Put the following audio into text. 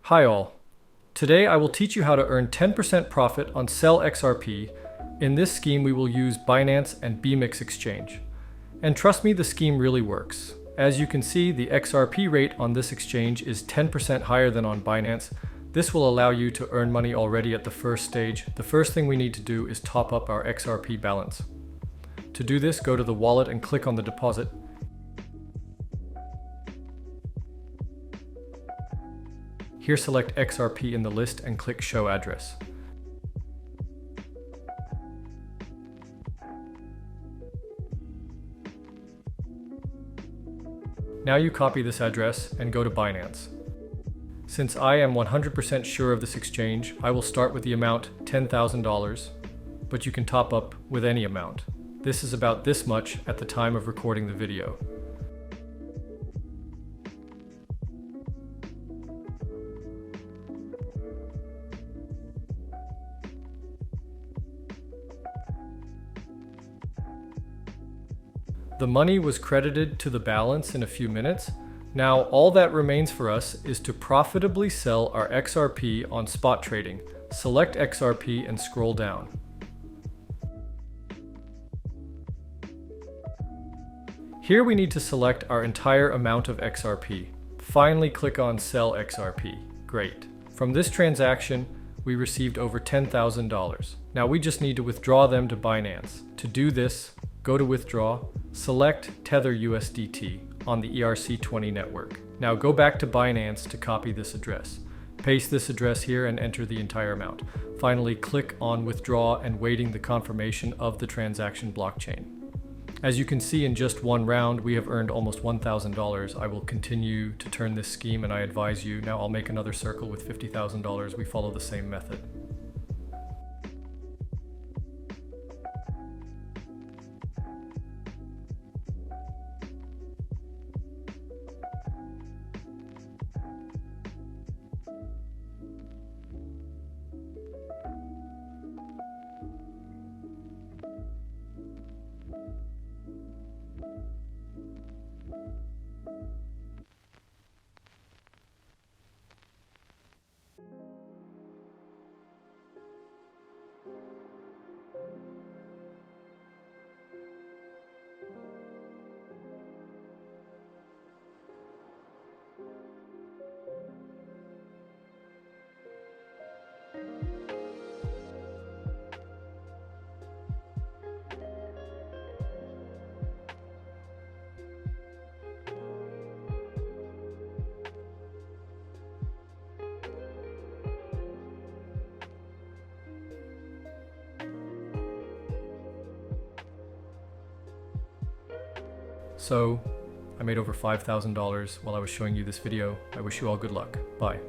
Hi all. Today I will teach you how to earn 10% profit on Sell XRP. In this scheme we will use Binance and BMix exchange. And trust me, the scheme really works. As you can see, the XRP rate on this exchange is 10% higher than on Binance. This will allow you to earn money already at the first stage. The first thing we need to do is top up our XRP balance. To do this, go to the wallet and click on the deposit. Here select XRP in the list and click Show Address. Now you copy this address and go to Binance. Since I am 100% sure of this exchange, I will start with the amount $10,000, but you can top up with any amount. This is about this much at the time of recording the video. The money was credited to the balance in a few minutes. Now all that remains for us is to profitably sell our XRP on spot trading. Select XRP and scroll down. Here we need to select our entire amount of XRP. Finally click on Sell XRP. Great. From this transaction, we received over $10,000. Now we just need to withdraw them to Binance. To do this, go to Withdraw, select Tether USDT on the ERC20 network. Now go back to Binance to copy this address. Paste this address here and enter the entire amount. Finally, click on Withdraw and waiting the confirmation of the transaction blockchain. As you can see, in just one round, we have earned almost $1,000. I will continue to turn this scheme and I advise you. Now I'll make another circle with $50,000. We follow the same method. So, I made over $5,000 while I was showing you this video. I wish you all good luck. Bye.